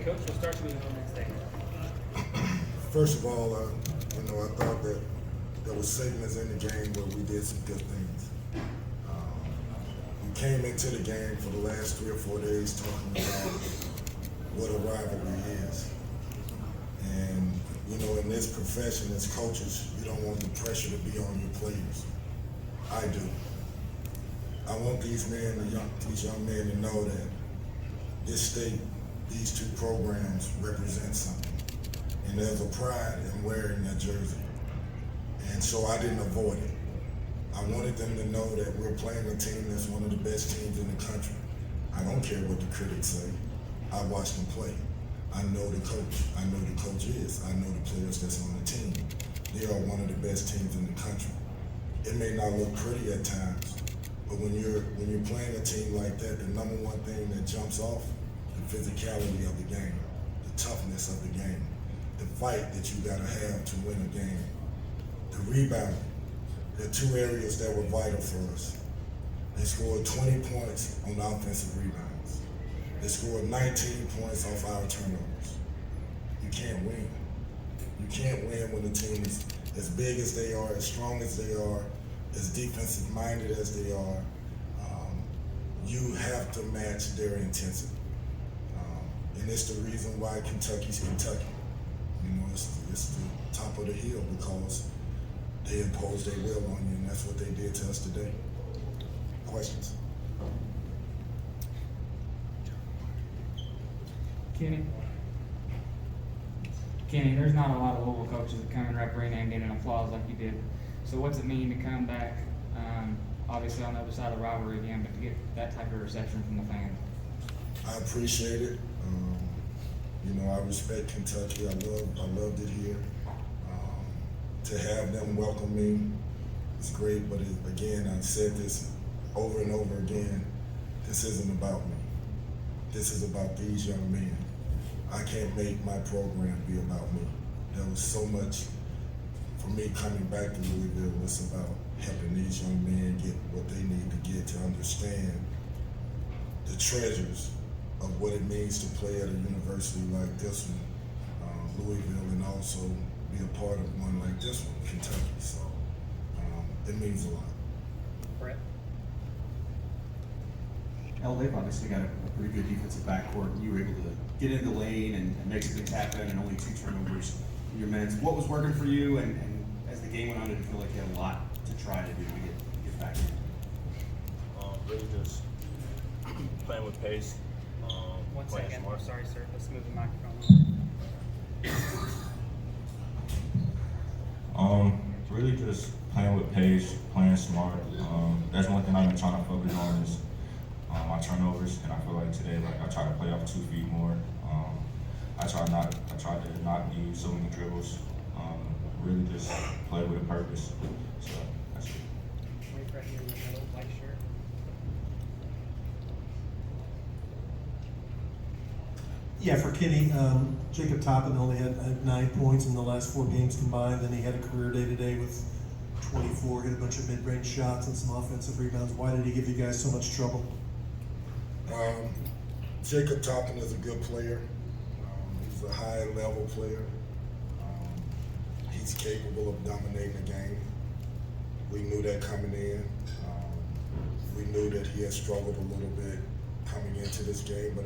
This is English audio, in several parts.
Coach, we'll start you with the next day. First of all, I thought that there was segments in the game where we did some good things. We came into the game for the last 3 or 4 days talking about what a rivalry is. And, in this profession as coaches, you don't want the pressure to be on your players. I do. I want these young men to know that this state, these 2 programs represent something. And there's a pride in wearing that jersey. And so I didn't avoid it. I wanted them to know that we're playing a team that's one of the best teams in the country. I don't care what the critics say. I watched them play. I know the coach. I know the coach is. I know the players that's on the team. They are one of the best teams in the country. It may not look pretty at times, but when you're playing a team like that, the number one thing that jumps off, the physicality of the game, the toughness of the game, the fight that you gotta have to win a game, the rebound. There are 2 areas that were vital for us. They scored 20 points on offensive rebounds. They scored 19 points off our turnovers. You can't win. You can't win when the team is as big as they are, as strong as they are, as defensive minded as they are. You have to match their intensity. And it's the reason why Kentucky's Kentucky. It's the top of the hill because they impose their will on you, and that's what they did to us today. Questions? Kenny, there's not a lot of Louisville coaches that come and rep arena and get an applause like you did. So what's it mean to come back, obviously on the other side of the rivalry again, but to get that type of reception from the fans? I appreciate it. I respect Kentucky. I loved it here. To have them welcome me is great, but again, I've said this over and over again, this isn't about me. This is about these young men. I can't make my program be about me. There was so much for me coming back to Louisville. It's about helping these young men get what they need to get to understand the treasures of what it means to play at a university like this one, Louisville, and also be a part of one like this one, Kentucky. So it means a lot. Brett? They've obviously got a pretty good defensive backcourt. You were able to get into the lane and make some things happen, and only 2 turnovers in your minutes. What was working for you, and as the game went on, did you feel like you had a lot to try to do to get back in? Really just playing with pace. One playing second. smart. Sorry, sir. Let's move the microphone on. Really just playing with pace, playing smart. That's one thing I've been trying to focus on is my turnovers, and I feel like today, I try to play off 2 feet more. I try to not need so many dribbles. Really just play with a purpose. So that's it. Wait right here in the middle, white shirt. Yeah, for Kenny, Jacob Toppin only had 9 points in the last 4 games combined. Then he had a career day today with 24, hit a bunch of mid-range shots and some offensive rebounds. Why did he give you guys so much trouble? Jacob Toppin is a good player. He's a high-level player. He's capable of dominating the game. We knew that coming in. We knew that he had struggled a little bit coming into this game, but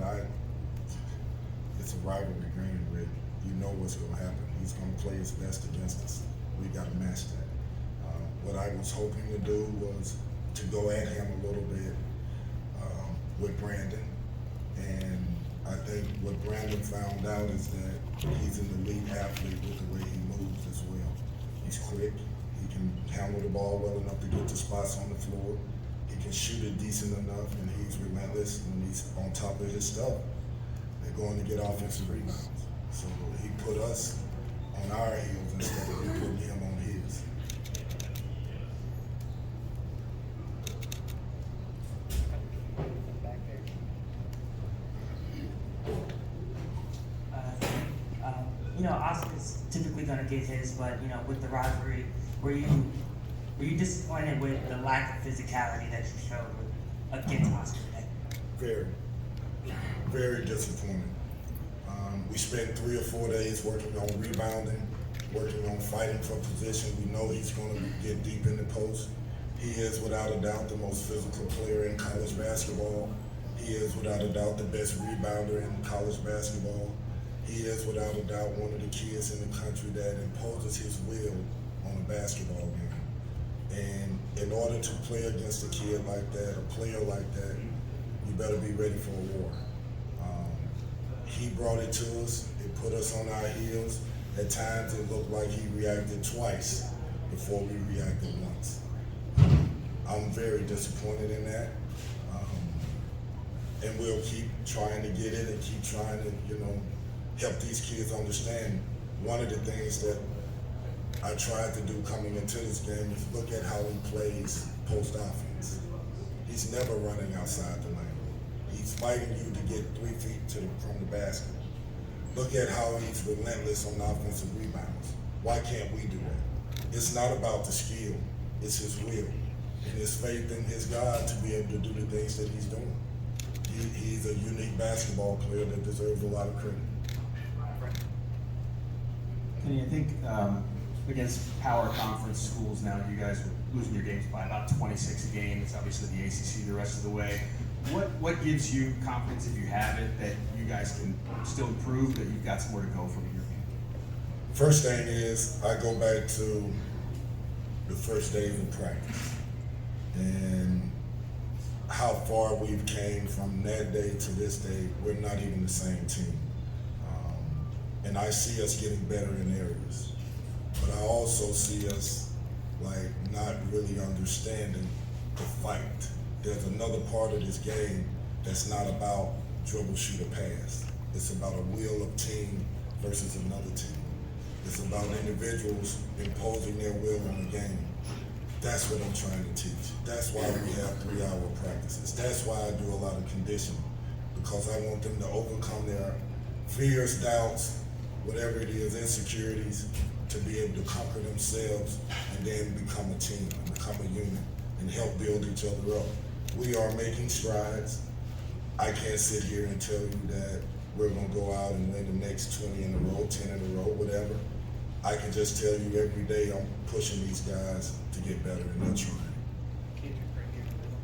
it's a rivalry game, Rick. You know what's going to happen. He's going to play his best against us. We got to match that. What I was hoping to do was to go at him a little bit with Brandon. And I think what Brandon found out is that he's an elite athlete with the way he moves as well. He's quick. He can handle the ball well enough to get to spots on the floor. He can shoot it decent enough, and he's relentless when he's on top of his stuff. They're going to get offensive rebounds. So he put us on our heels instead of putting him on his. Back there. Oscar's typically going to get his, but with the rivalry, were you disappointed with the lack of physicality that you showed against Oscar today? Very, very disappointed. We spent 3 or 4 days working on rebounding, working on fighting for position. We know he's going to get deep in the post. He is without a doubt the most physical player in college basketball. He is without a doubt the best rebounder in college basketball. He is without a doubt one of the kids in the country that imposes his will on a basketball game. And in order to play against a kid like that, a player like that, you better be ready for a war. He brought it to us. It put us on our heels. At times it looked like he reacted twice before we reacted once. I'm very disappointed in that. And we'll keep trying to get it and keep trying to, help these kids understand. One of the things that I tried to do coming into this game is look at how he plays post offense. He's never running outside the lane. He's fighting you to get 3 feet from the basket. Look at how he's relentless on offensive rebounds. Why can't we do that? It's not about the skill, it's his will and his faith in his God to be able to do the things that he's doing. He's a unique basketball player that deserves a lot of credit. Kenny, I think against power conference schools now, you guys are losing your games by about 26 a game. It's obviously the ACC the rest of the way. What gives you confidence, if you have it, that you guys can still improve, that you've got somewhere to go from here? First thing is, I go back to the first day of practice and how far we've came from that day to this day. We're not even the same team. And I see us getting better in areas. But I also see us not really understanding the fight. There's another part of this game that's not about dribble, shoot, or pass. It's about a will of team versus another team. It's about individuals imposing their will on the game. That's what I'm trying to teach. That's why we have 3-hour practices. That's why I do a lot of conditioning, because I want them to overcome their fears, doubts, whatever it is, insecurities, to be able to conquer themselves and then become a team, and become a unit, and help build each other up. We are making strides. I can't sit here and tell you that we're going to go out and win the next 20 in a row, 10 in a row, whatever. I can just tell you every day I'm pushing these guys to get better, and they're trying. Kendrick right here in the middle.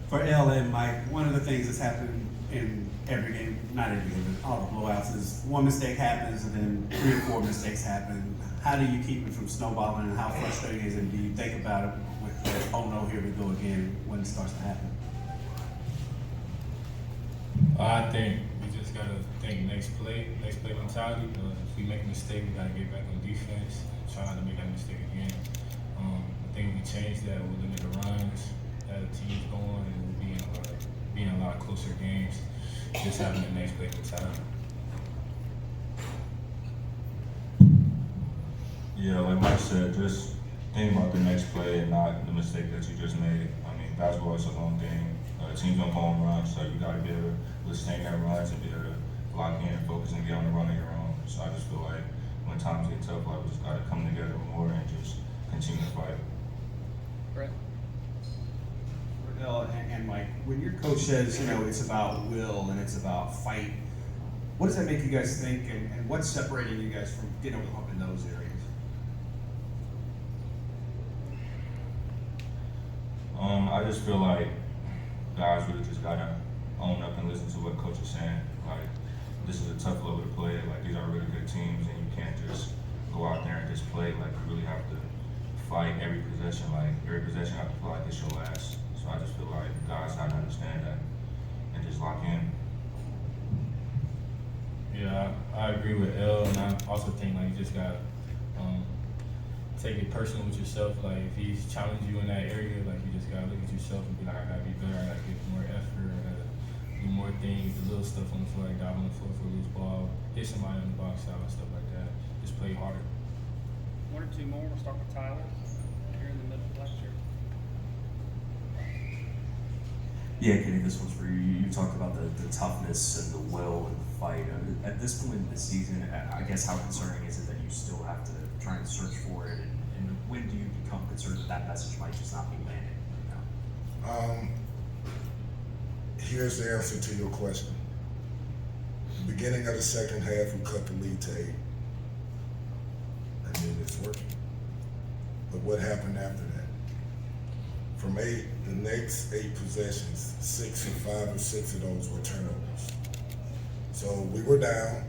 For Elle and Mike, one of the things that's happened in every game, not every game, but all the blowouts, is one mistake happens and then 3 or 4 mistakes happen. How do you keep it from snowballing, and how frustrating is it? Do you think about it with, oh no, here we go again, when it starts to happen? I think we just gotta think next play mentality. If we make a mistake, we gotta get back on defense and try not to make that mistake again. I think if we change that, we'll limit the runs that the team's going, and we'll be in a lot closer games. Just having the next play mentality. Yeah, like Mike said, just think about the next play and not the mistake that you just made. I mean, basketball is a long thing. Teams don't go on runs, so you got to be able to withstand that runs and be able to lock in and focus and get on the run of your own. So I just feel like when times get tough, we just got to come together more and just continue to fight. Brett? Rodell and Mike, when your coach says, it's about will and it's about fight, what does that make you guys think, and what's separating you guys from getting over the hump in those areas? I just feel like guys really just gotta own up and listen to what coach is saying. Like, this is a tough level to play. Like, these are really good teams, and you can't just go out there and just play. Like, you really have to fight every possession. Like, every possession have to feel like it's your last. So I just feel like guys have to understand that and just lock in. Yeah, I agree with Elle, and I also think you just gotta take it personal with yourself. Like, if he's challenging you in that area, you just gotta look at yourself and be like, I gotta be better, I gotta get more effort, I gotta do more things, the little stuff on the floor, like dive on the floor for a loose ball, hit somebody on the box out and stuff like that. Just play harder. 1 or 2 more. We'll start with Tyler. Here in the middle, black shirt. Yeah, Kenny, this one's for you. You talked about the toughness and the will and the fight. At this point in the season, I guess how concerning is it that you still have to try and search for it? And when do you become concerned that message might just not be landing right now? Here's the answer to your question. The beginning of the second half, we cut the lead to 8. I mean, it's working. But what happened after that? From 8, the next 8 possessions, 5 or 6 of those were turnovers. So we were down.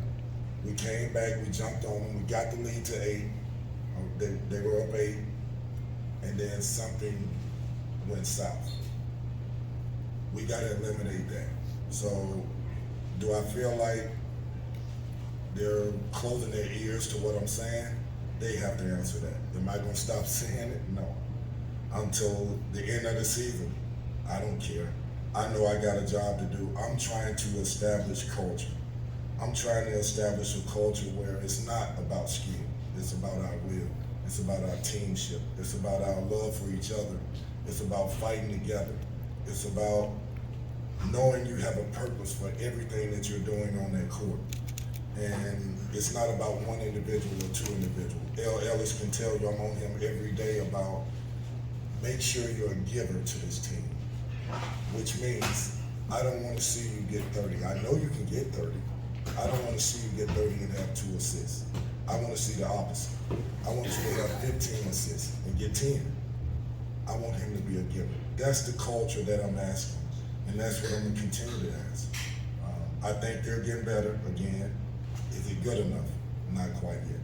We came back. We jumped on them. We got the lead to 8. They were up 8, and then something went south. We got to eliminate that. So, do I feel like they're closing their ears to what I'm saying? They have to answer that. Am I going to stop saying it? No. Until the end of the season, I don't care. I know I got a job to do. I'm trying to establish culture. I'm trying to establish a culture where it's not about skill. It's about our will. It's about our teamship. It's about our love for each other. It's about fighting together. It's about knowing you have a purpose for everything that you're doing on that court. And it's not about one individual or 2 individuals. Ellis can tell you I'm on him every day about make sure you're a giver to this team, which means I don't want to see you get 30. I know you can get 30. I don't want to see you get 30 and have 2 assists. I want to see the opposite. I want you to have 15 assists and get 10. I want him to be a giver. That's the culture that I'm asking, and that's what I'm going to continue to ask. I think they're getting better again. Is it good enough? Not quite yet.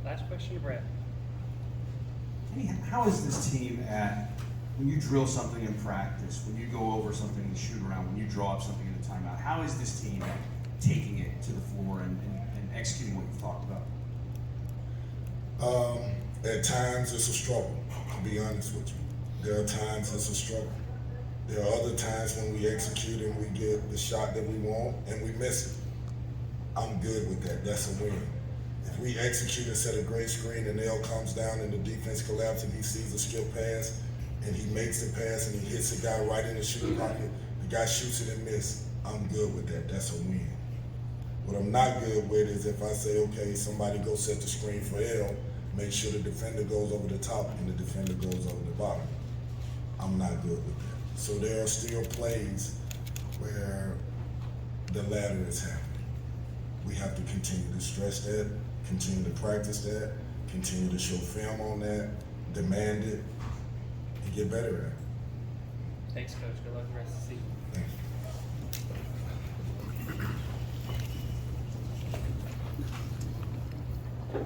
Last question to Brett. Kenny, how is this team at, when you drill something in practice, when you go over something in the shoot around, when you draw up something in the timeout, how is this team at taking it to the floor and executing what you've talked about? At times it's a struggle, to be honest with you. There are times it's a struggle. There are other times when we execute and we get the shot that we want and we miss it. I'm good with that. That's a win. If we execute and set a great screen and L comes down and the defense collapses and he sees a skill pass and he makes the pass and he hits the guy right in the shooting pocket, the guy shoots it and misses, I'm good with that. That's a win. What I'm not good with is if I say, okay, somebody go set the screen for L, make sure the defender goes over the top and the defender goes over the bottom. I'm not good with that. So there are still plays where the latter is happening. We have to continue to stress that, continue to practice that, continue to show film on that, demand it, and get better at it. Thanks, Coach. Good luck the rest of the season. Thank you.